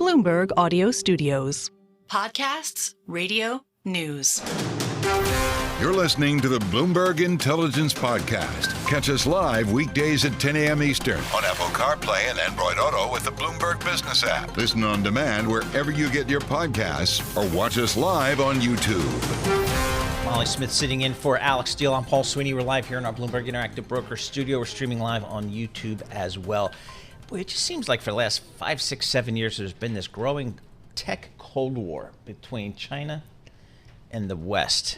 Bloomberg Audio Studios. Podcasts, radio, news. You're listening to the Bloomberg Intelligence Podcast. Catch us live weekdays at 10 a.m. Eastern on Apple CarPlay and Android Auto with the Bloomberg Business app. Listen on demand wherever you get your podcasts or watch us live on YouTube. Molly Smith sitting in for Alex Steele. I'm Paul Sweeney. We're live here in our Bloomberg Interactive Broker studio. We're streaming live on YouTube as well. Boy, it just seems like for the last 5, 6, 7 years, there's been this growing tech Cold War between China and the West.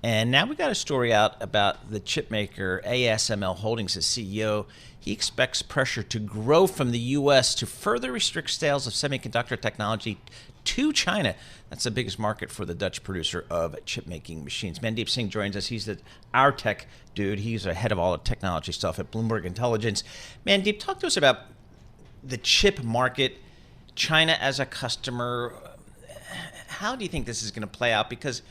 And now we got a story out about the chip maker ASML Holdings, the CEO. He expects pressure to grow from the U.S. to further restrict sales of semiconductor technology to China. That's the biggest market for the Dutch producer of chip-making machines. Mandeep Singh joins us. He's our tech dude. He's ahead of all the technology stuff at Bloomberg Intelligence. Mandeep, talk to us about the chip market, China as a customer. How do you think this is going to play out? Because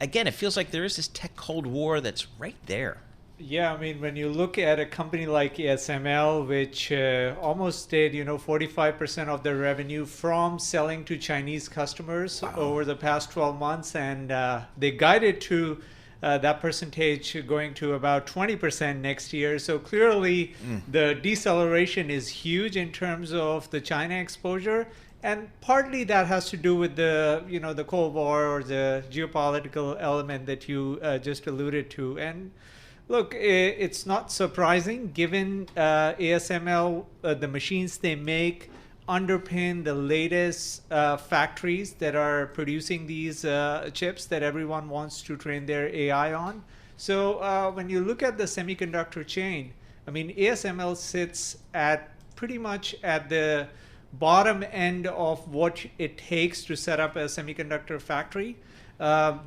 again, it feels like there is this tech Cold War that's right there. Yeah, I mean, when you look at a company like ASML, which almost did, 45% of their revenue from selling to Chinese customers over the past 12 months, and they guided to that percentage going to about 20% next year. So clearly, the deceleration is huge in terms of the China exposure. And partly that has to do with the Cold War or the geopolitical element that you just alluded to. And look, it's not surprising given ASML, the machines they make underpin the latest factories that are producing these chips that everyone wants to train their AI on. So when you look at the semiconductor chain, I mean, ASML sits at pretty much at the bottom end of what it takes to set up a semiconductor factory.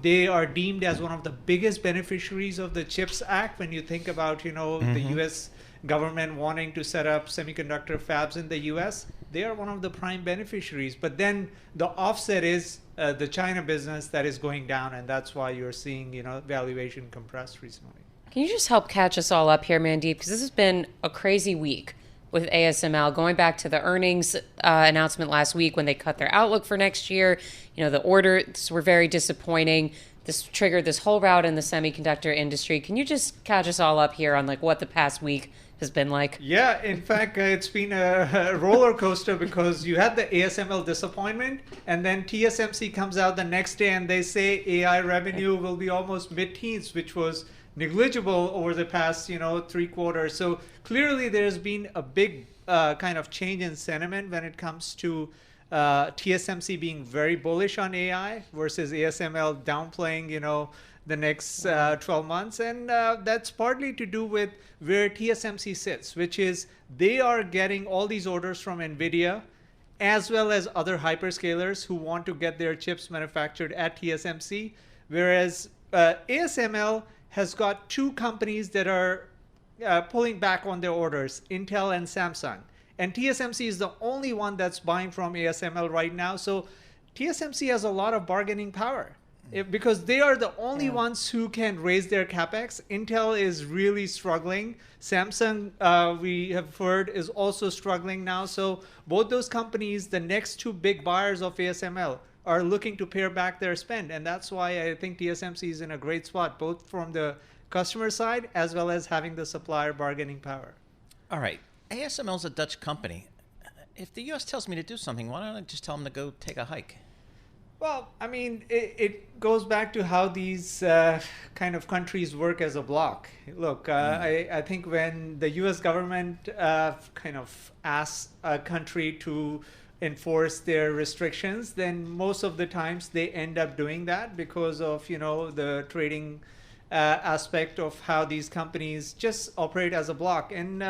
They are deemed as one of the biggest beneficiaries of the CHIPS Act. When you think about, the U.S. government wanting to set up semiconductor fabs in the U.S., they are one of the prime beneficiaries. But then the offset is the China business that is going down, and that's why you're seeing, valuation compressed recently. Can you just help catch us all up here, Mandeep? Because this has been a crazy week with ASML, going back to the earnings announcement last week when they cut their outlook for next year. The orders were very disappointing. This triggered this whole rout in the semiconductor industry. Can you just catch us all up here on what the past week has been like? Yeah, in fact, it's been a roller coaster because you had the ASML disappointment, and then TSMC comes out the next day and they say AI revenue will be almost mid-teens, which was negligible over the past 3 quarters. So clearly there's been a big kind of change in sentiment when it comes to TSMC being very bullish on AI versus ASML downplaying the next 12 months. And that's partly to do with where TSMC sits, which is they are getting all these orders from NVIDIA as well as other hyperscalers who want to get their chips manufactured at TSMC, whereas ASML has got 2 companies that are pulling back on their orders, Intel and Samsung. And TSMC is the only one that's buying from ASML right now. So TSMC has a lot of bargaining power because they are the only ones who can raise their capex. Intel is really struggling. Samsung, we have heard, is also struggling now. So both those companies, the next 2 big buyers of ASML, are looking to pare back their spend. And that's why I think TSMC is in a great spot, both from the customer side as well as having the supplier bargaining power. All right. ASML is a Dutch company. If the U.S. tells me to do something, why don't I just tell them to go take a hike? Well, I mean, it goes back to how these kind of countries work as a bloc. Look, I think when the U.S. government kind of asks a country to enforce their restrictions, then most of the times they end up doing that because of the trading aspect of how these companies just operate as a block. And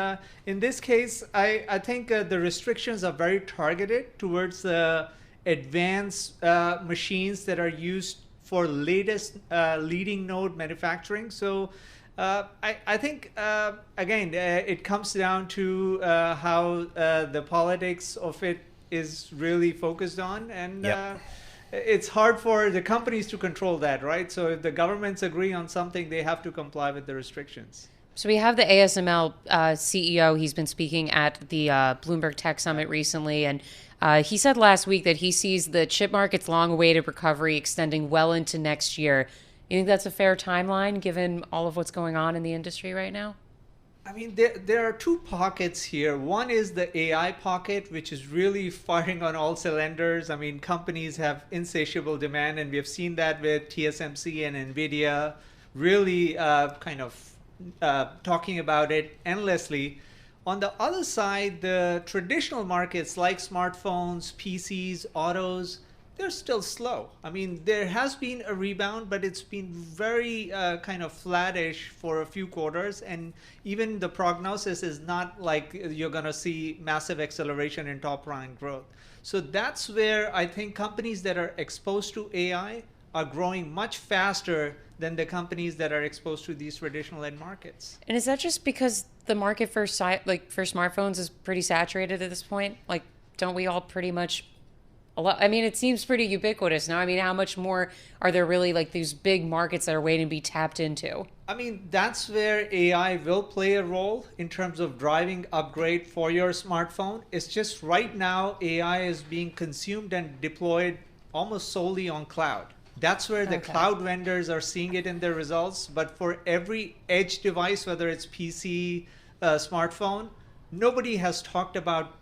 in this case, I think the restrictions are very targeted towards the advanced machines that are used for latest leading node manufacturing. So I think, again, it comes down to how the politics of it is really focused on. And it's hard for the companies to control that, right? So if the governments agree on something, they have to comply with the restrictions. So we have the ASML CEO. He's been speaking at the Bloomberg Tech Summit recently, and he said last week that he sees the chip market's long-awaited recovery extending well into next year. You think that's a fair timeline, given all of what's going on in the industry right now? I mean, there are two pockets here. One is the AI pocket, which is really firing on all cylinders. I mean, companies have insatiable demand, and we have seen that with TSMC and NVIDIA really talking about it endlessly. On the other side, the traditional markets like smartphones, PCs, autos, they're still slow. I mean, there has been a rebound, but it's been very flattish for a few quarters. And even the prognosis is not like you're going to see massive acceleration in top line growth. So that's where I think companies that are exposed to AI are growing much faster than the companies that are exposed to these traditional end markets. And is that just because the market for smartphones is pretty saturated at this point? Like, don't we all pretty much... I mean, it seems pretty ubiquitous now. I mean, how much more are there really like these big markets that are waiting to be tapped into? I mean, that's where AI will play a role in terms of driving upgrade for your smartphone. It's just right now, AI is being consumed and deployed almost solely on cloud. That's where the cloud vendors are seeing it in their results. But for every edge device, whether it's PC, smartphone, nobody has talked about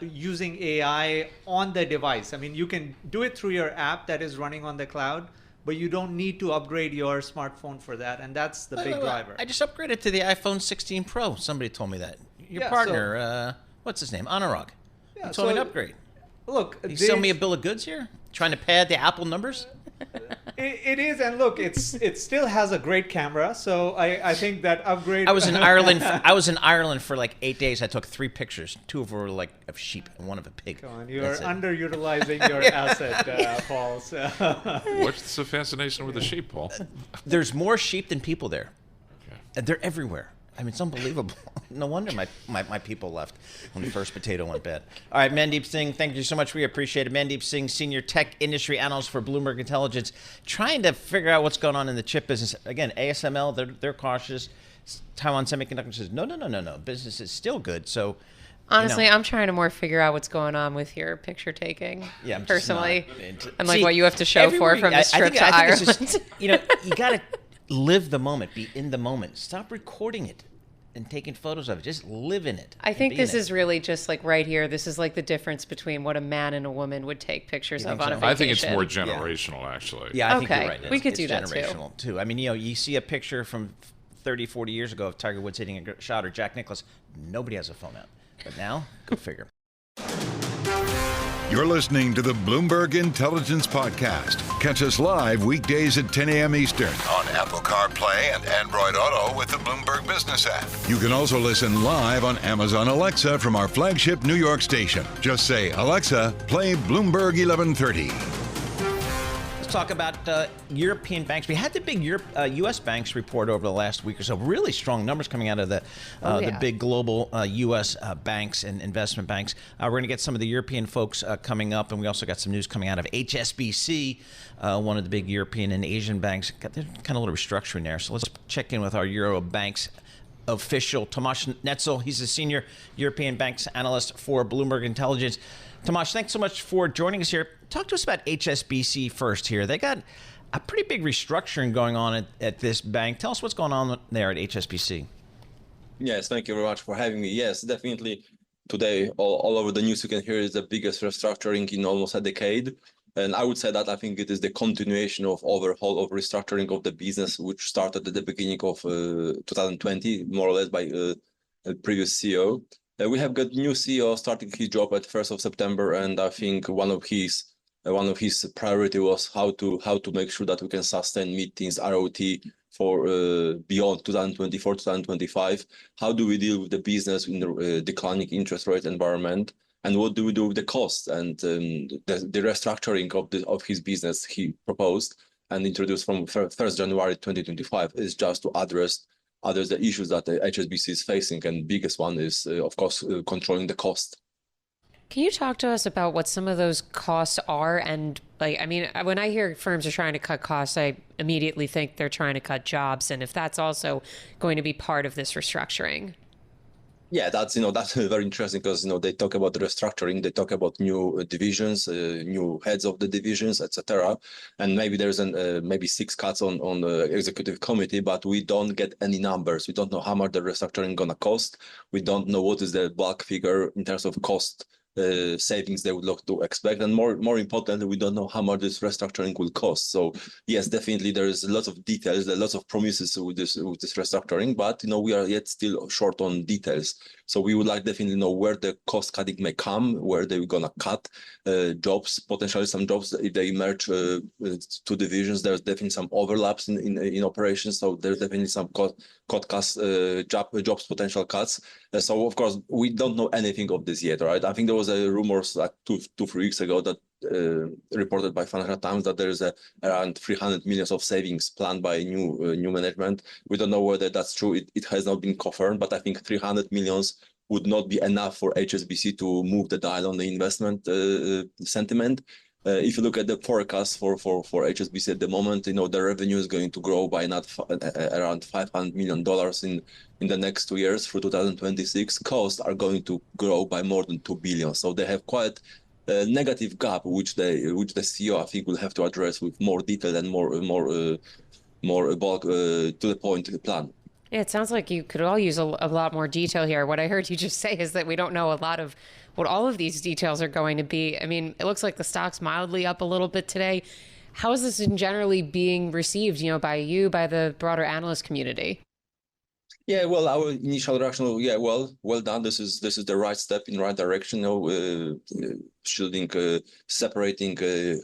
using AI on the device. I mean, you can do it through your app that is running on the cloud, but you don't need to upgrade your smartphone for that. And that's the big driver. I just upgraded to the iPhone 16 Pro. Somebody told me that. Your partner, what's his name? Anurag. He told me to upgrade. Look, you sell me a bill of goods here? Trying to pad the Apple numbers? It is, and look, it still has a great camera, so I think that upgrade. I was in Ireland. I was in Ireland for like 8 days. I took 3 pictures. 2 of them were like of sheep and 1 of a pig. Come on, you are underutilizing your asset, Paul. So. What's the fascination with the sheep, Paul? There's more sheep than people there. Okay. They're everywhere. I mean, it's unbelievable. No wonder my people left when the first potato went bad. All right, Mandeep Singh, thank you so much. We appreciate it. Mandeep Singh, Senior Tech Industry Analyst for Bloomberg Intelligence, trying to figure out what's going on in the chip business. Again, ASML, they're cautious. Taiwan Semiconductor says, no. Business is still good. So, honestly, I'm trying to more figure out what's going on with your picture taking. Yeah, I'm personally. I'm like, what you have to show for from this trip to Ireland. Just, you got to live the moment, be in the moment. Stop recording it and taking photos of it. Just live in it. I think this is really just like right here. This is like the difference between what a man and a woman would take pictures of on a vacation. I think it's more generational, actually. Yeah, I think you're right. We could do that generational too. I mean, you see a picture from 30, 40 years ago of Tiger Woods hitting a shot or Jack Nicklaus. Nobody has a phone out. But now, go figure. You're listening to the Bloomberg Intelligence Podcast. Catch us live weekdays at 10 a.m. Eastern on Apple CarPlay and Android Auto with the Bloomberg Business app. You can also listen live on Amazon Alexa from our flagship New York station. Just say, Alexa, play Bloomberg 1130. Let's talk about European banks. We had the big U.S. banks report over the last week or so. Really strong numbers coming out of the big global U.S. banks and investment banks. We're going to get some of the European folks coming up, and we also got some news coming out of HSBC, one of the big European and Asian banks. Got kind of a little restructuring there. So let's check in with our Euro banks official, Tomasz Noetzel. He's a senior European banks analyst for Bloomberg Intelligence. Tomasz, thanks so much for joining us here. Talk to us about HSBC first here. They got a pretty big restructuring going on at this bank. Tell us what's going on there at HSBC. Yes, thank you very much for having me. Yes, definitely. Today, all over the news you can hear is the biggest restructuring in almost a decade. And I would say that I think it is the continuation of overhaul of restructuring of the business, which started at the beginning of 2020, more or less by the previous CEO. We have got new CEO starting his job at 1st of September, and I think one of his priority was how to make sure that we can sustain mid-teens ROT for beyond 2024, 2025. How do we deal with the business in the declining interest rate environment, and what do we do with the costs? And the restructuring of his business he proposed and introduced from 1st January 2025 is just to address the issues that the HSBC is facing, and biggest one is, of course, controlling the cost. Can you talk to us about what some of those costs are? And when I hear firms are trying to cut costs, I immediately think they're trying to cut jobs. And if that's also going to be part of this restructuring. Yeah, that's very interesting because they talk about the restructuring, they talk about new divisions, new heads of the divisions, etc. And maybe there's maybe 6 cuts on the executive committee, but we don't get any numbers. We don't know how much the restructuring gonna cost. We don't know what is the bulk figure in terms of cost savings they would look to expect, and more importantly, we don't know how much this restructuring will cost. So yes, definitely there is lots of details, there are lots of promises with this restructuring, but we are yet still short on details. So we would like definitely know where the cost cutting may come, where they're gonna cut jobs, potentially some jobs if they merge 2 divisions. There's definitely some overlaps in operations, so there's definitely some jobs potential cuts. So of course we don't know anything of this yet, right? I think there was a rumors like 2-3 weeks ago that reported by Financial Times that there is around 300 million of savings planned by new management. We don't know whether that's true. It has not been confirmed, but I think 300 millions would not be enough for HSBC to move the dial on the investment sentiment. If you look at the forecast for HSBC at the moment, the revenue is going to grow by around $500 million in the next 2 years through 2026. Costs are going to grow by more than 2 billion. So they have quite a negative gap, which the CEO I think will have to address with more detail and more bulk to the point plan. Yeah, it sounds like you could all use a lot more detail here. What I heard you just say is that we don't know a lot of what all of these details are going to be. I mean, it looks like the stock's mildly up a little bit today. How is this generally being received, by the broader analyst community? Yeah, well, our initial reaction, well done. This is the right step in the right direction. Shielding, separating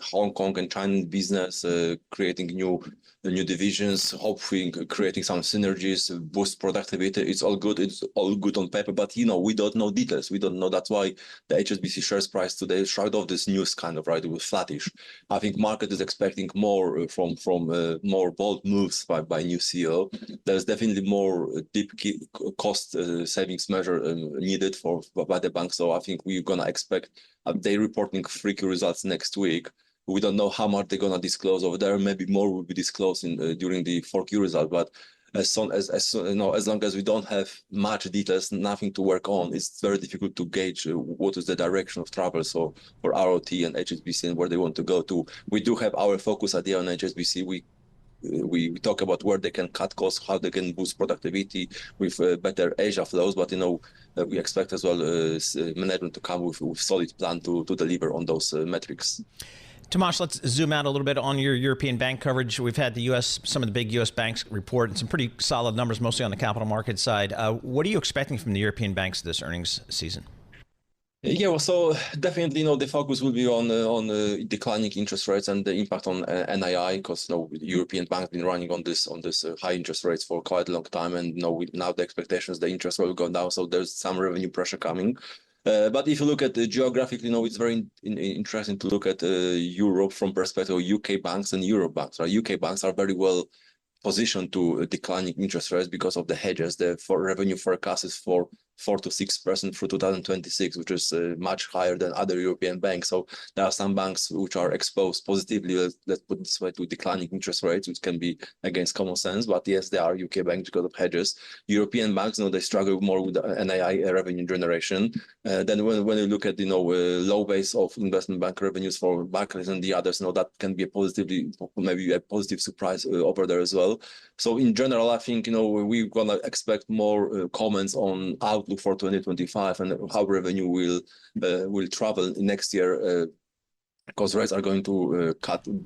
Hong Kong and China business, creating new divisions, hopefully creating some synergies, boost productivity. It's all good. It's all good on paper, but we don't know details. We don't know. That's why the HSBC shares price today shrugged off this news kind of, right? It was flattish. I think market is expecting more from more bold moves by new CEO. There's definitely more deep cost savings measure needed by the bank. So I think we're gonna expect they reporting 3Q results next week. We don't know how much they're gonna disclose over there. Maybe more will be disclosed during the 4Q result. But as long as we don't have much details, nothing to work on, it's very difficult to gauge what is the direction of travel. So for ROT and HSBC and where they want to go to, we do have our focus idea on HSBC. We talk about where they can cut costs, how they can boost productivity with better Asia flows, but we expect as well management to come with solid plan to deliver on those metrics. Tomasz, let's zoom out a little bit on your European bank coverage. We've had some of the big U.S. banks report and some pretty solid numbers, mostly on the capital market side. What are you expecting from the European banks this earnings season? Yeah, well, so definitely, the focus will be on declining interest rates and the impact on NII, because European banks been running on this high interest rates for quite a long time, and now the expectations the interest will go down, so there's some revenue pressure coming. But if you look at geographically, it's very interesting to look at Europe from perspective of UK banks and Euro banks. Right? UK banks are very well positioned to declining interest rates because of the hedges. The revenue forecast is for 4 to 6% through 2026, which is much higher than other European banks. So there are some banks which are exposed positively, let's put it this way, to declining interest rates, which can be against common sense. But yes, there are UK banks because of hedges. European banks, they struggle more with the NII revenue generation. Then when you look at low base of investment bank revenues for Barclays and the others, that can be maybe a positive surprise over there as well. So in general, I think we're gonna expect more comments on outlook for 2025 and how revenue will travel next year, because rates are going to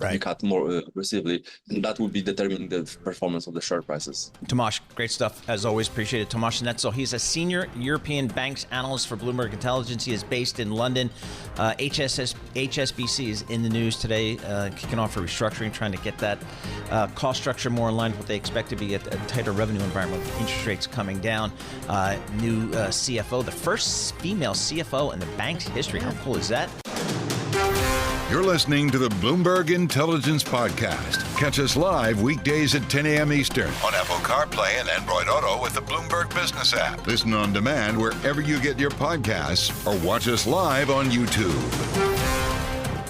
be cut more aggressively, and that will be determining the performance of the share prices. Tomasz, great stuff as always. Appreciate it. Tomasz Noetzel, he's a senior European banks analyst for Bloomberg Intelligence. He is based in London. HSBC is in the news today, kicking off a restructuring, trying to get that cost structure more in line with what they expect to be a tighter revenue environment with interest rates coming down. New CFO, the first female CFO in the bank's history. How cool is that? You're listening to the Bloomberg Intelligence Podcast. Catch us live weekdays at 10 a.m. Eastern on Apple CarPlay and Android Auto with the Bloomberg Business app. Listen on demand wherever you get your podcasts or watch us live on YouTube.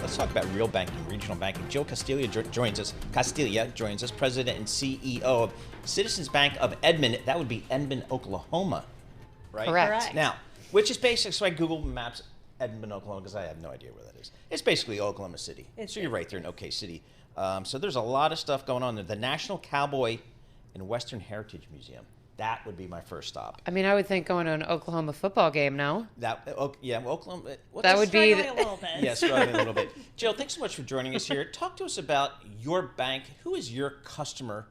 Let's talk about real banking, regional banking. Jill Castilla joins us, President and CEO of Citizens Bank of Edmond. That would be Edmond, Oklahoma, right? Correct. Now, which is basically, so I Google Maps Edmond, Oklahoma, because I have no idea where that is. It's basically Oklahoma City. So you're right there in OK City. So there's a lot of stuff going on there. The National Cowboy and Western Heritage Museum. That would be my first stop. I mean, I would think going to an Oklahoma football game, no? Oklahoma. That would be Struggling a little bit. Yeah, struggling a little bit. Jill, thanks so much for joining us here. Talk to us about your bank. Who is your customer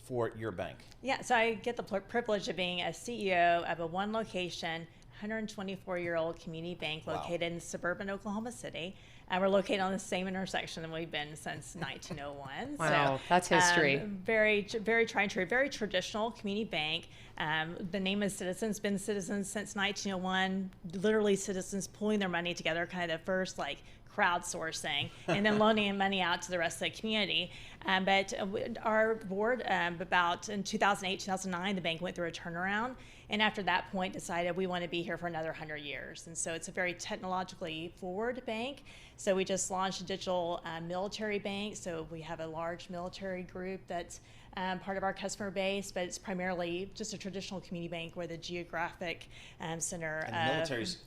for your bank? Yeah, so I get the privilege of being a CEO of a one location, 124-year-old community bank located in suburban Oklahoma City. We're located on the same intersection that we've been since 1901. Wow, so, that's history. Very tried and true, very traditional community bank. The name is Citizens, been Citizens since 1901. Literally, citizens pulling their money together, kind of the first crowdsourcing, and then loaning money out to the rest of the community. But our board, about in 2008, 2009, the bank went through a turnaround. And after that point, decided we want to be here for another 100 years. And so it's a very technologically forward bank. So we just launched a digital military bank. So we have a large military group that's part of our customer base, but it's primarily just a traditional community bank where the geographic center. And the military's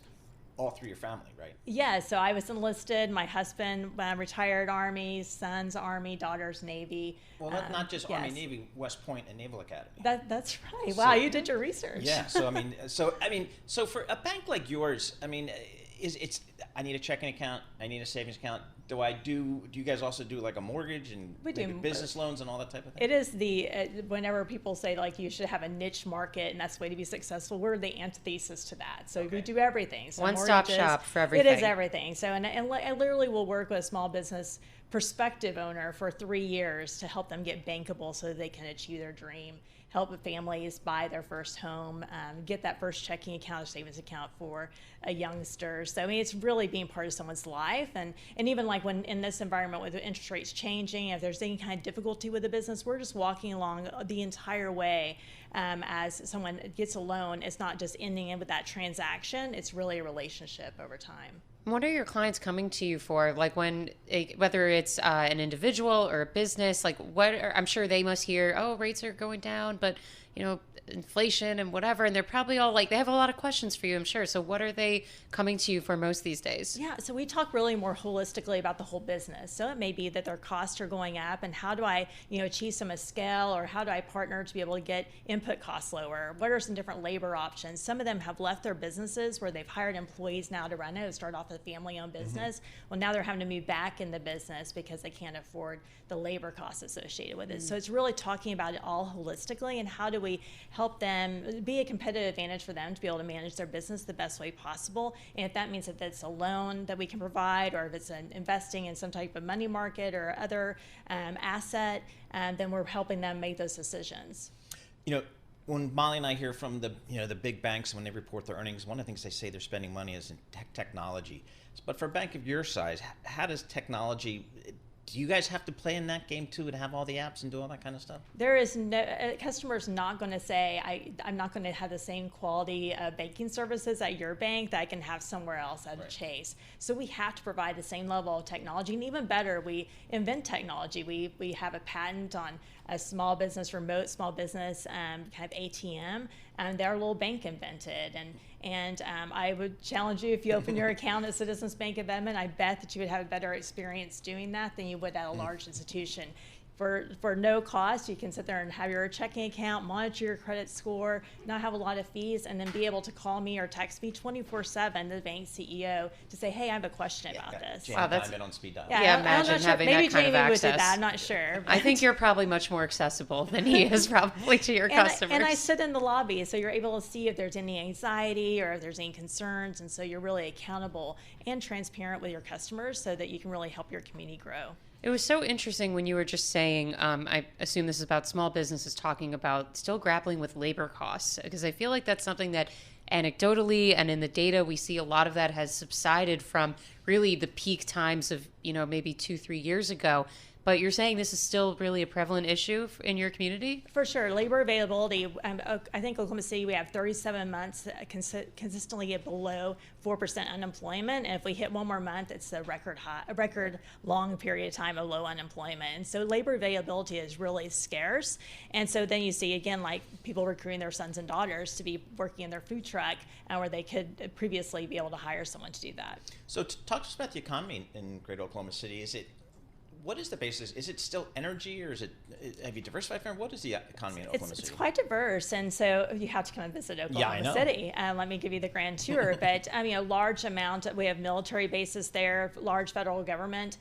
all through your family, right? Yeah, so I was enlisted. My husband retired Army, son's Army, daughter's Navy. Well, not just yes. Army, Navy, West Point, and Naval Academy. That's right. Wow, you did your research. Yeah. So for a bank like yours, I mean, I need a checking account, I need a savings account. Do you guys also do like a mortgage and We do business loans and all that type of thing? It is whenever people say you should have a niche market and that's the way to be successful, we're the antithesis to that. So we do everything. So one-stop shop for everything. It is everything. So and I literally will work with a small business prospective owner for 3 years to help them get bankable so that they can achieve their dream. Help families buy their first home, get that first checking account or savings account for a youngster. So I mean, it's really being part of someone's life, and even when in this environment with the interest rates changing, if there's any kind of difficulty with the business, we're just walking along the entire way. As someone gets a loan, it's not just ending in with that transaction; it's really a relationship over time. What are your clients coming to you for? Whether it's an individual or a business, I'm sure they must hear, oh, rates are going down, but inflation and whatever, and they're probably all they have a lot of questions for you, I'm sure. So what are they coming to you for most these days? Yeah, so we talk really more holistically about the whole business. So it may be that their costs are going up, and how do I, achieve some scale, or how do I partner to be able to get input costs lower? What are some different labor options? Some of them have left their businesses where they've hired employees now to run it, to start off a family-owned business. Well, now they're having to move back in the business because they can't afford the labor costs associated with it. So it's really talking about it all holistically, and how do we help them be a competitive advantage for them to be able to manage their business the best way possible. And if that means that it's a loan that we can provide, or if it's investing in some type of money market or other asset, then we're helping them make those decisions. When Molly and I hear from the big banks when they report their earnings, one of the things they say they're spending money is in technology. But for a bank of your size, how does technology? Do you guys have to play in that game too and have all the apps and do all that kind of stuff? There is no customer's not going to say I'm not going to have the same quality of banking services at your bank that I can have somewhere else at a Chase. So we have to provide the same level of technology, and even better, we invent technology. We have a patent on a remote small business kind of ATM, and their little bank invented. And I would challenge you, if you open your account at Citizens Bank of Edmond, I bet that you would have a better experience doing that than you would at a large institution. For no cost, you can sit there and have your checking account, monitor your credit score, not have a lot of fees, and then be able to call me or text me 24/7, the bank CEO, to say, hey, I have a question about this. Wow, that's on speed dial. Yeah, imagine having Maybe that kind Jamie of would do access. that, I'm not sure. I think you're probably much more accessible than he is probably to your customers. And I sit in the lobby, so you're able to see if there's any anxiety or if there's any concerns, and so you're really accountable and transparent with your customers so that you can really help your community grow. It was so interesting when you were just saying, I assume this is about small businesses talking about still grappling with labor costs, because I feel like that's something that anecdotally and in the data, we see a lot of that has subsided from really the peak times of, maybe 2-3 years ago. But you're saying this is still really a prevalent issue in your community? For sure. Labor availability, I think Oklahoma City, we have 37 months consistently get below 4% unemployment. And if we hit one more month, it's a record long period of time of low unemployment. And so labor availability is really scarce. And so then you see, again, like people recruiting their sons and daughters to be working in their food truck where they could previously be able to hire someone to do that. So talk to us about the economy in Greater Oklahoma City. What is the basis? Is it still energy, or have you diversified? What is the economy in Oklahoma City? It's quite diverse, and so you have to come and visit Oklahoma City. Let me give you the grand tour. But a large amount. We have military bases there, large federal government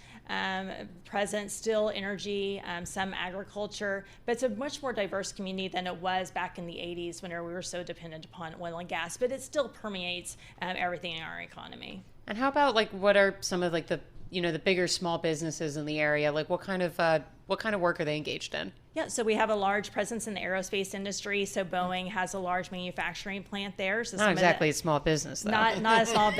presence, still energy, some agriculture. But it's a much more diverse community than it was back in the 80s, when we were so dependent upon oil and gas. But it still permeates everything in our economy. And how about what are some of the bigger small businesses in the area? What kind of work are they engaged in? Yeah, so we have a large presence in the aerospace industry. So Boeing has a large manufacturing plant there. So not exactly a small business, though. Not a small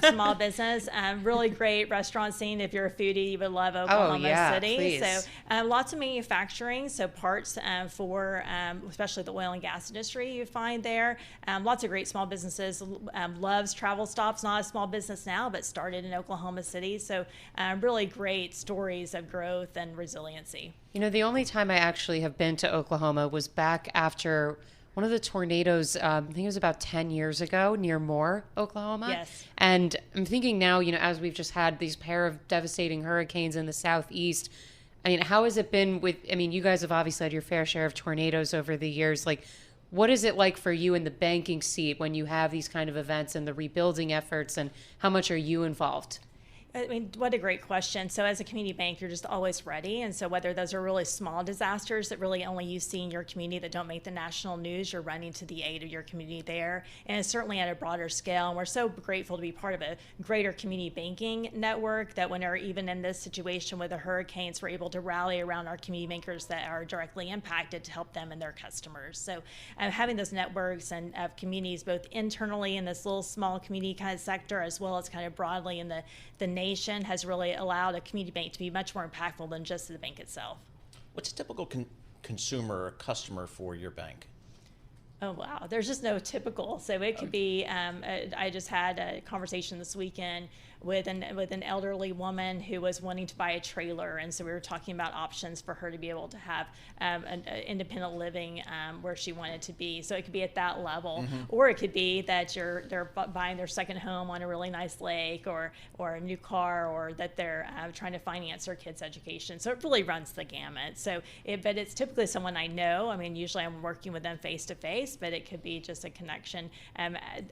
small business. Really great restaurant scene. If you're a foodie, you would love Oklahoma City. Please. So lots of manufacturing. So parts for especially the oil and gas industry you find there. Lots of great small businesses. Love's Travel Stops, not a small business now, but started in Oklahoma City. So really great stories of growth and resiliency. The only time I actually have been to Oklahoma was back after one of the tornadoes, I think it was about 10 years ago, near Moore, Oklahoma. Yes. And I'm thinking now, as we've just had these pair of devastating hurricanes in the southeast, how has it been you guys have obviously had your fair share of tornadoes over the years. What is it like for you in the banking seat when you have these kind of events and the rebuilding efforts, and how much are you involved? What a great question. So as a community bank, you're just always ready. And so whether those are really small disasters that really only you see in your community that don't make the national news, you're running to the aid of your community there. And it's certainly at a broader scale. And we're so grateful to be part of a greater community banking network that when we're even in this situation with the hurricanes, we're able to rally around our community bankers that are directly impacted to help them and their customers. So having those networks and of communities both internally in this little small community kind of sector, as well as kind of broadly in the nation, has really allowed a community bank to be much more impactful than just the bank itself. What's a typical consumer or customer for your bank? Oh, wow. There's just no typical. So it could be, I just had a conversation this weekend with an elderly woman who was wanting to buy a trailer. And so we were talking about options for her to be able to have an independent living where she wanted to be. So it could be at that level. Mm-hmm. Or it could be that they're buying their second home on a really nice lake, or a new car, or that they're trying to finance their kids' education. So it really runs the gamut. But it's typically someone I know. Usually I'm working with them face to face, but it could be just a connection.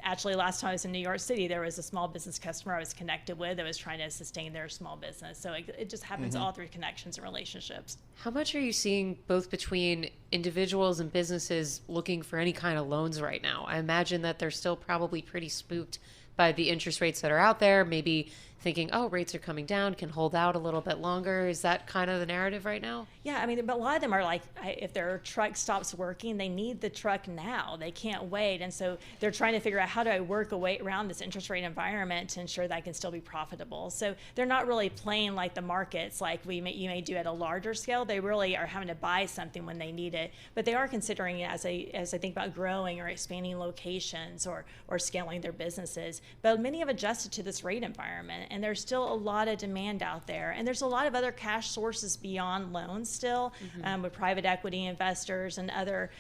Actually, last time I was in New York City, there was a small business customer I was connected with that was trying to sustain their small business. So it just happens all through connections and relationships. How much are you seeing both between individuals and businesses looking for any kind of loans right now? I imagine that they're still probably pretty spooked by the interest rates that are out there, maybe thinking, oh, rates are coming down, can hold out a little bit longer. Is that kind of the narrative right now? Yeah, but a lot of them are like, if their truck stops working, they need the truck now. They can't wait. And so they're trying to figure out, how do I work away around this interest rate environment to ensure that I can still be profitable? So they're not really playing like the markets like you may do at a larger scale. They really are having to buy something when they need it. But they are considering it as I think about growing or expanding locations or scaling their businesses. But many have adjusted to this rate environment. And there's still a lot of demand out there. And there's a lot of other cash sources beyond loans still, with private equity investors and other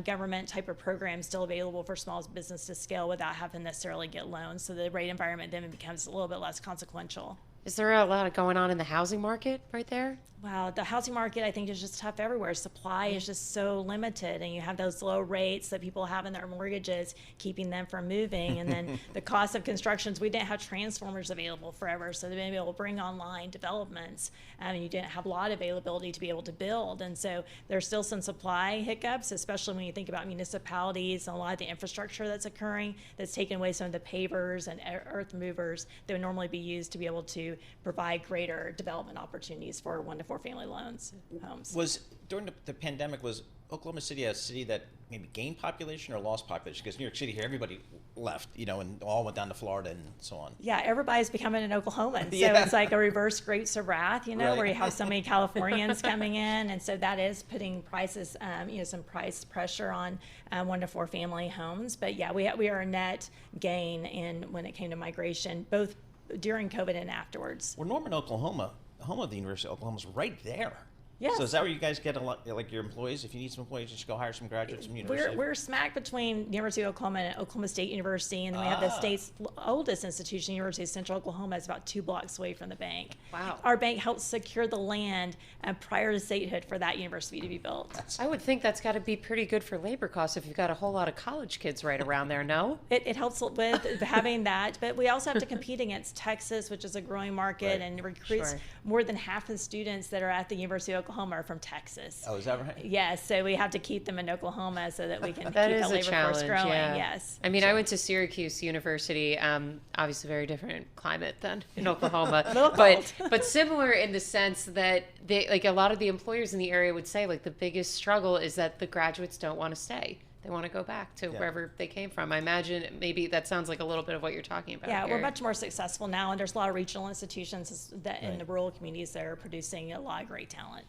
government type of programs still available for small business to scale without having to necessarily get loans. So the rate environment then becomes a little bit less consequential. Is there a lot going on in the housing market right there? Wow, the housing market, I think, is just tough everywhere. Supply is just so limited, and you have those low rates that people have in their mortgages, keeping them from moving. And then the cost of constructions, we didn't have transformers available forever, so they've been able to bring online developments, and you didn't have a lot of availability to be able to build. And so there's still some supply hiccups, especially when you think about municipalities and a lot of the infrastructure that's occurring that's taken away some of the pavers and earth movers that would normally be used to be able to to provide greater development opportunities for 1 to 4 family loans homes. Was during the pandemic, was Oklahoma City a city that maybe gained population or lost population? Because New York City here, everybody left, and all went down to Florida and so on. Yeah, everybody's becoming an Oklahoman. So Yeah. it's like a reverse Grapes of Wrath, Right. where you have so many Californians coming in. And so that is putting prices, some price pressure on 1 to 4 family homes. But yeah, we are a net gain when it came to migration, both during COVID and afterwards. Well, Norman, Oklahoma, home of the University of Oklahoma, is right there. Yes. So is that where you guys get a lot, like your employees? If you need some employees, just go hire some graduates from university. We're smack between University of Oklahoma and Oklahoma State University, and then we have the state's oldest institution, University of Central Oklahoma. It's about 2 blocks away from the bank. Wow. Our bank helped secure the land prior to statehood for that university to be built. I would think that's got to be pretty good for labor costs if you've got a whole lot of college kids right around there, no? It helps with having that, but we also have to compete against Texas, which is a growing market, Right. and recruits Sure. more than half the students that are at the University of Oklahoma are from Texas. Oh, is that right? Yes, so we have to keep them in Oklahoma so that we can That keep is the a labor force challenge, growing. yeah. Yes. I mean, I went to Syracuse University, obviously very different climate than in Oklahoma, little but similar in the sense that they, like a lot of the employers in the area would say, like the biggest struggle is that the graduates don't want to stay. They want to go back to wherever they came from. I imagine maybe that sounds like a little bit of what you're talking about. Yeah, here. we're much more successful now, and there's a lot of regional institutions that in the rural communities that are producing a lot of great talent.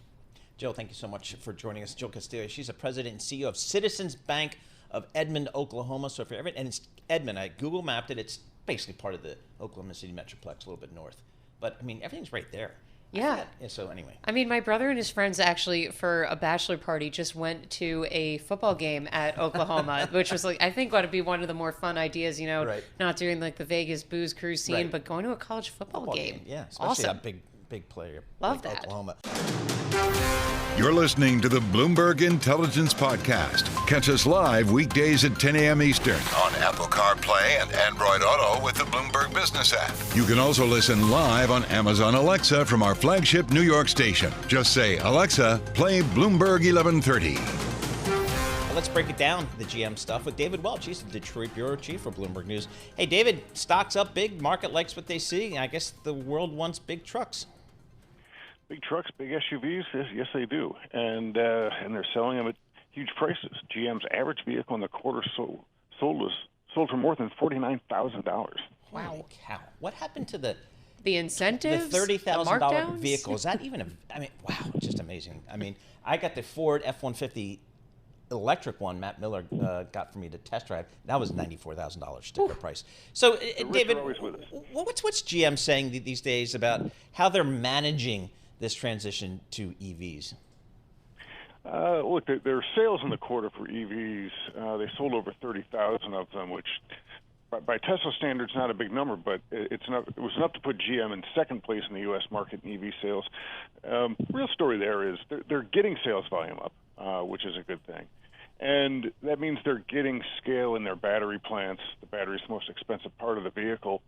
Jill, thank you so much for joining us. Jill Castilla, she's the president and CEO of Citizens Bank of Edmond, Oklahoma. So if you're ever, and it's Edmond, I Google mapped it. It's basically part of the Oklahoma City Metroplex, a little bit north. But I mean, everything's right there. Yeah. So anyway. I mean, my brother and his friends actually, for a bachelor party, just went to a football game at Oklahoma, which was like, I think ought to be one of the more fun ideas, Right. not doing like the Vegas booze cruise scene, Right. but going to a college football game. Yeah, especially Awesome. that big player. Love like that. Oklahoma. You're listening to the Bloomberg Intelligence Podcast. Catch us live weekdays at 10 a.m. Eastern on Apple CarPlay and Android Auto with the Bloomberg Business app. You can also listen live on Amazon Alexa from our flagship New York station. Just say, Alexa, play Bloomberg 1130. Well, let's break it down, the GM stuff, with David Welch. He's the Detroit Bureau Chief for Bloomberg News. Hey, David, stocks up big. Market likes what they see. I guess the world wants big trucks. Big trucks, big SUVs, yes they do, and they're selling them at huge prices. GM's average vehicle in the quarter sold for more than $49,000. Wow. Holy cow. What happened to the incentives? The $30,000 markdowns? vehicle? Is that even wow, it's just amazing. I mean, I got the Ford F-150 electric one Matt Miller got for me to test drive. That was $94,000 sticker price. So, David, what's GM saying these days about how they're managing this transition to EVs? Look, their sales in the quarter for EVs, they sold over 30,000 of them, which by Tesla standards, not a big number, but it was enough to put GM in second place in the U.S. market in EV sales. Real story there is they're getting sales volume up, which is a good thing. And that means they're getting scale in their battery plants. The battery is the most expensive part of the vehicle.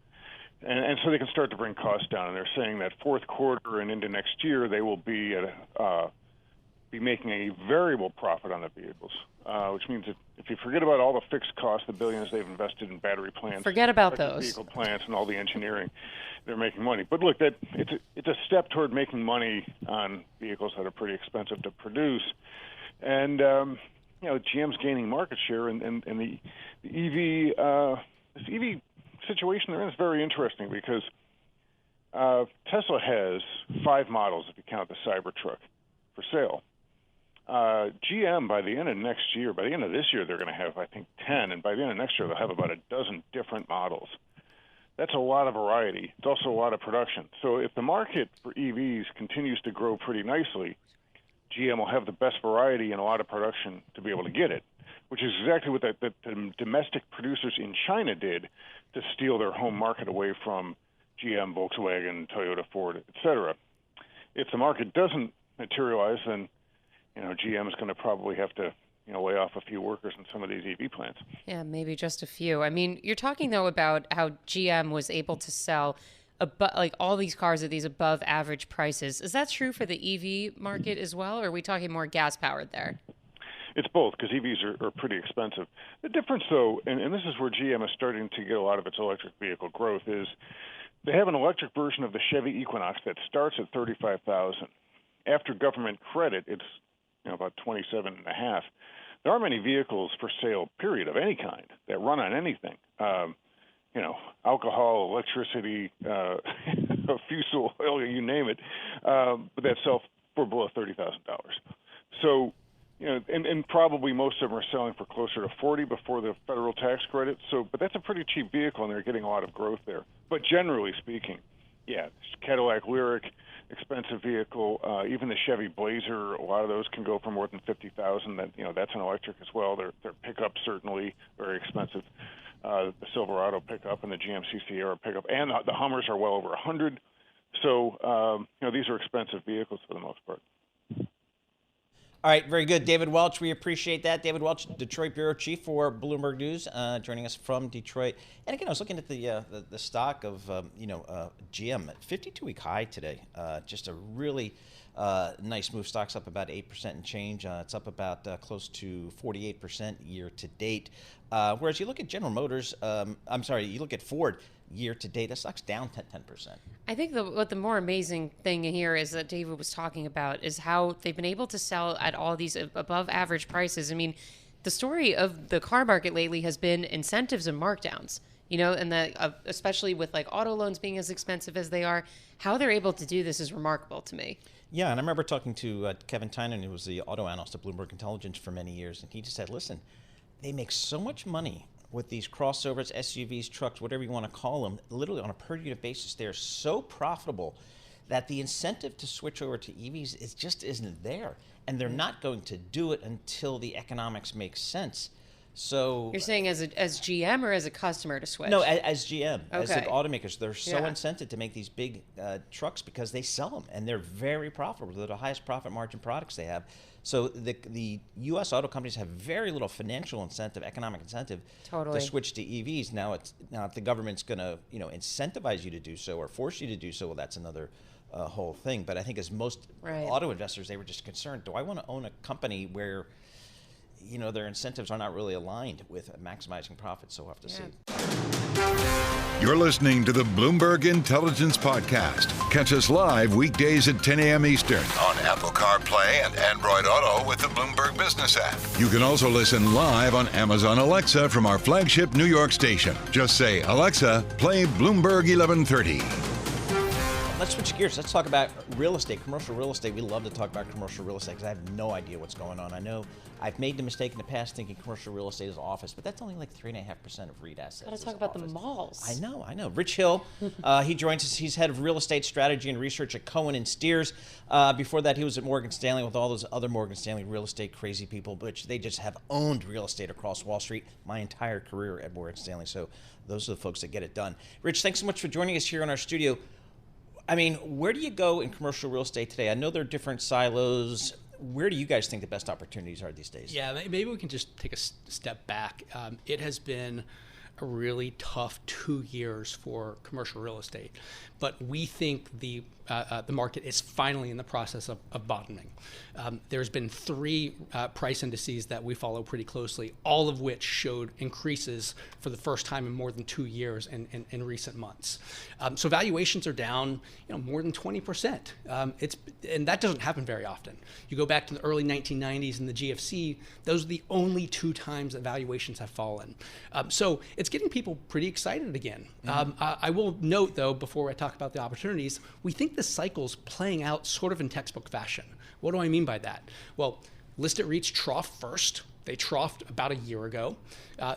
And so they can start to bring costs down. And they're saying that fourth quarter and into next year, they will be making a variable profit on the vehicles, which means that if you forget about all the fixed costs, the billions they've invested in battery plants, forget about those vehicle plants, and all the engineering, they're making money. But look, it's a step toward making money on vehicles that are pretty expensive to produce, and GM's gaining market share, and the EV situation they're in is very interesting because Tesla has 5 models, if you count the Cybertruck, for sale. GM, by the end of next year, by the end of this year, they're going to have, I think, 10, and by the end of next year, they'll have about a dozen different models. That's a lot of variety. It's also a lot of production. So if the market for EVs continues to grow pretty nicely, GM will have the best variety and a lot of production to be able to get it, which is exactly what the domestic producers in China did to steal their home market away from GM, Volkswagen, Toyota, Ford, et cetera. If the market doesn't materialize, then GM is going to probably have to lay off a few workers in some of these EV plants. Yeah, maybe just a few. I mean, you're talking though about how GM was able to sell like all these cars at these above average prices. Is that true for the EV market as well, or are we talking more gas powered there? It's both, because EVs are pretty expensive. The difference, though, and this is where GM is starting to get a lot of its electric vehicle growth, is They have an electric version of the Chevy Equinox that starts at $35,000. After government credit, it's about $27,500. There aren't many vehicles for sale, period, of any kind that run on anything. Alcohol, electricity, fuel oil, you name it, but that sell for below $30,000. So, and probably most of them are selling for closer to $40,000 before the federal tax credit. So, but that's a pretty cheap vehicle, and they're getting a lot of growth there. But generally speaking, yeah, Cadillac Lyriq, expensive vehicle. Even the Chevy Blazer, a lot of those can go for more than $50,000. That's an electric as well. Their pickups certainly very expensive. The Silverado pickup and the GMC Sierra pickup, and the Hummers are well over $100,000. So these are expensive vehicles for the most part. All right, very good. David Welch, we appreciate that. David Welch, Detroit Bureau Chief for Bloomberg News, joining us from Detroit. And again, I was looking at the stock of GM at 52-week high today. Just a really nice move. Stock's up about 8% and change. It's up about close to 48% year to date. Whereas you look at General Motors, you look at Ford year to date, that stock's down 10%. I think what the more amazing thing here is that David was talking about is how they've been able to sell at all these above average prices. I mean, the story of the car market lately has been incentives and markdowns, and especially with like auto loans being as expensive as they are, how they're able to do this is remarkable to me. Yeah, and I remember talking to Kevin Tynan, who was the auto analyst at Bloomberg Intelligence for many years, and he just said, listen, they make so much money with these crossovers, SUVs, trucks, whatever you want to call them, literally on a per unit basis, they're so profitable that the incentive to switch over to EVs just isn't there. And they're not going to do it until the economics make sense. So you're saying as GM or as a customer to switch? No, as GM, okay. As the automakers, they're so incented to make these big trucks because they sell them and they're very profitable. They're the highest profit margin products they have. So the U.S. auto companies have very little financial incentive, economic incentive, to switch to EVs. Now if the government's going to incentivize you to do so or force you to do so, well, that's another whole thing. But I think as most auto investors, they were just concerned: do I want to own a company where their incentives are not really aligned with maximizing profits? So we'll have to see. You're listening to the Bloomberg Intelligence Podcast. Catch us live weekdays at 10 a.m. Eastern on Apple CarPlay and Android Auto with the Bloomberg Business app. You can also listen live on Amazon Alexa from our flagship New York station. Just say, Alexa, play Bloomberg 1130. Let's switch gears. Let's talk about real estate, commercial real estate. We love to talk about commercial real estate because I have no idea what's going on. I know I've made the mistake in the past thinking commercial real estate is office, but that's only like 3.5% of REIT assets. Got to talk about the malls. I know. Rich Hill, he joins us. He's head of real estate strategy and research at Cohen Steers. Before that, he was at Morgan Stanley with all those other Morgan Stanley real estate crazy people, which they just have owned real estate across Wall Street my entire career at Morgan Stanley. So those are the folks that get it done. Rich, thanks so much for joining us here in our studio. I mean, where do you go in commercial real estate today? I know there are different silos. Where do you guys think the best opportunities are these days? Yeah, maybe we can just take a step back. It has been a really tough 2 years for commercial real estate, but we think the market is finally in the process of bottoming. There's been 3 price indices that we follow pretty closely, all of which showed increases for the first time in more than 2 years in recent months. So valuations are down, more than 20%. And that doesn't happen very often. You go back to the early 1990s and the GFC; those are the only 2 times that valuations have fallen. So it's getting people pretty excited again. I will note, though, before I talk about the opportunities, we think the cycle's playing out sort of in textbook fashion. What do I mean by that? Well, listed REITs troughed first. They troughed about a year ago.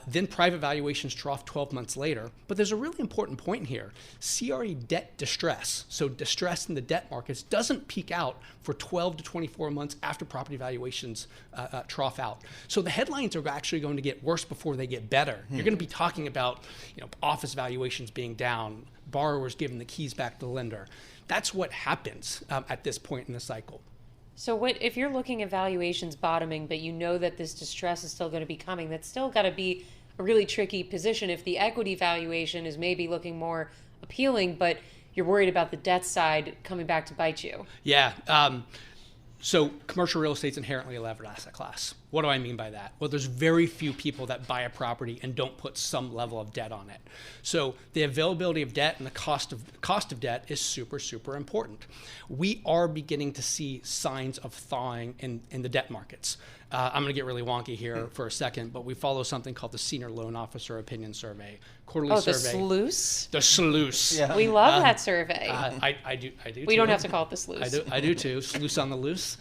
Then private valuations troughed 12 months later. But there's a really important point here. CRE debt distress, so distress in the debt markets, doesn't peak out for 12 to 24 months after property valuations trough out. So the headlines are actually going to get worse before they get better. You're going to be talking about office valuations being down, borrowers giving the keys back to the lender. That's what happens at this point in the cycle. So if you're looking at valuations bottoming, but you know that this distress is still going to be coming, that's still got to be a really tricky position if the equity valuation is maybe looking more appealing, but you're worried about the debt side coming back to bite you. Yeah. So commercial real estate is inherently a levered asset class. What do I mean by that? Well, there's very few people that buy a property and don't put some level of debt on it. So the availability of debt and the cost of debt is super, super important. We are beginning to see signs of thawing in the debt markets. I'm going to get really wonky here for a second, but we follow something called the Senior Loan Officer Opinion Survey, quarterly survey. The SLOOS? The SLOOS. Yeah. We love that survey. I do We don't have to call it the SLOOS. I do too. Sluice on the loose.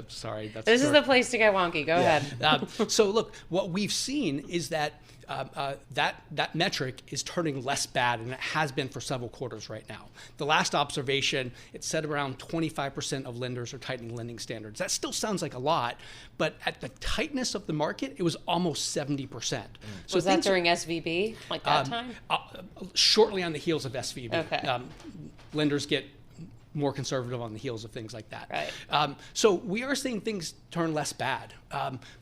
Sorry. This is the place to get wonky. Go ahead. So look, what we've seen is that that metric is turning less bad, and it has been for several quarters right now. The last observation, it said around 25% of lenders are tightening lending standards. That still sounds like a lot, but at the tightness of the market, it was almost 70%. So was that during SVB, like that time? Shortly on the heels of SVB. Okay. Lenders get more conservative on the heels of things like that. Right. So we are seeing things turn less bad.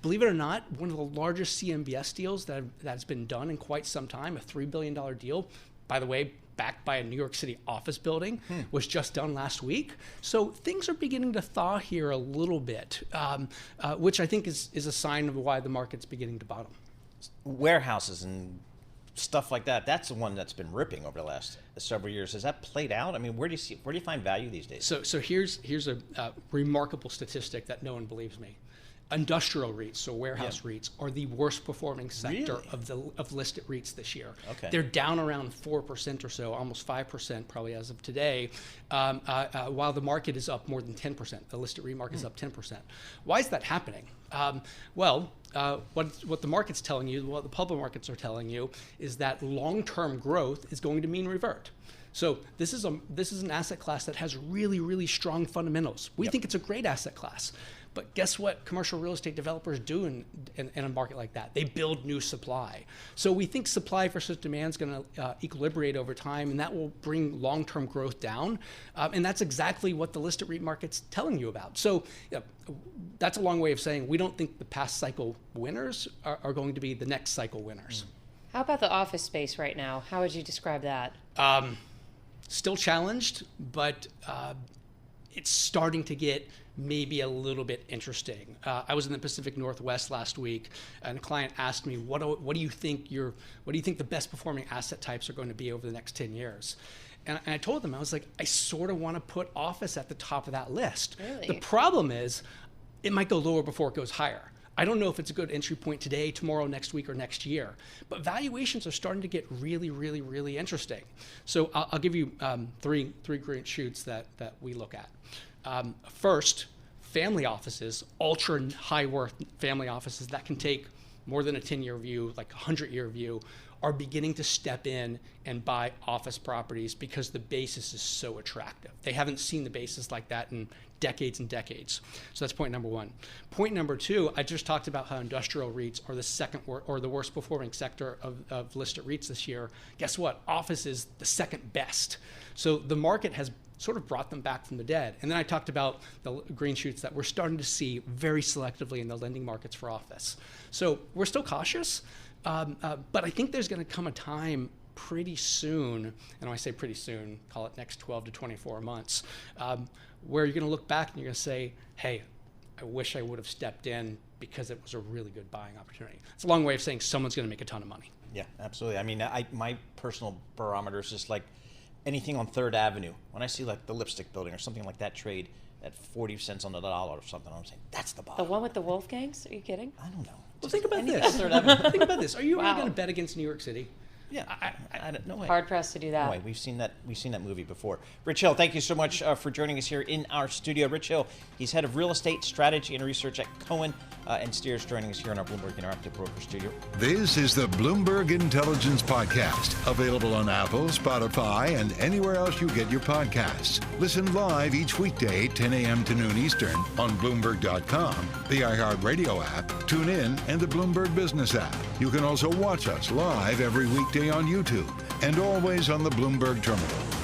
Believe it or not, one of the largest CMBS deals that's been done in quite some time, a $3 billion deal, by the way, backed by a New York City office building, was just done last week. So things are beginning to thaw here a little bit, which I think is a sign of why the market's beginning to bottom. Warehouses and stuff like that, that's the one that's been ripping over the last several years. Has that played out? I mean, where do you find value these days? So here's a remarkable statistic that no one believes me. Industrial REITs, so warehouse REITs, are the worst performing sector of listed REITs this year. Okay. They're down around 4% or so, almost 5% probably as of today, while the market is up more than 10%. The listed REIT market is up 10%. Why is that happening? What the market's telling you, what the public markets are telling you, is that long-term growth is going to mean revert. So this is an asset class that has really, really strong fundamentals. We think it's a great asset class. But guess what commercial real estate developers do in a market like that? They build new supply. So we think supply versus demand is going to equilibrate over time, and that will bring long-term growth down. And that's exactly what the listed REIT market's telling you about. So that's a long way of saying we don't think the past cycle winners are going to be the next cycle winners. How about the office space right now? How would you describe that? Still challenged, but it's starting to get maybe a little bit interesting. I was in the Pacific Northwest last week, and a client asked me, what do you think the best performing asset types are going to be over the next 10 years? And I told them, I was like, I sort of want to put office at the top of that list. Really? The problem is, it might go lower before it goes higher. I don't know if it's a good entry point today, tomorrow, next week, or next year. But valuations are starting to get really, really, really interesting. So I'll give you three green shoots that we look at. First, family offices, ultra high worth family offices that can take more than a 10-year view, like a 100-year view, are beginning to step in and buy office properties because the basis is so attractive. They haven't seen the basis like that in decades and decades. So that's point number one. Point number two, I just talked about how industrial REITs are the second or the worst performing sector of listed REITs this year. Guess what? Office is the second best. So the market has sort of brought them back from the dead. And then I talked about the green shoots that we're starting to see very selectively in the lending markets for office. So we're still cautious, but I think there's going to come a time pretty soon, and when I say pretty soon, call it next 12 to 24 months, where you're going to look back and you're going to say, hey, I wish I would have stepped in because it was a really good buying opportunity. It's a long way of saying someone's going to make a ton of money. Yeah, absolutely. I mean, my personal barometer is just like anything on 3rd Avenue. When I see like the Lipstick Building or something like that trade at 40 cents on the dollar or something, I'm saying, that's the bottom. The one with the Wolfgangs? Are you kidding? I don't know. Well, think about this. Think about this. Are you ever going to bet against New York City? Yeah, I no way. Hard pressed to do that. No way. We've seen that movie before. Rich Hill, thank you so much for joining us here in our studio. Rich Hill, he's head of real estate strategy and research at Cohen and Steers, joining us here in our Bloomberg Interactive Broker Studio. This is the Bloomberg Intelligence Podcast, available on Apple, Spotify, and anywhere else you get your podcasts. Listen live each weekday, 10 a.m. to noon Eastern, on Bloomberg.com, the iHeartRadio app, TuneIn, and the Bloomberg Business app. You can also watch us live every weekday on YouTube and always on the Bloomberg Terminal.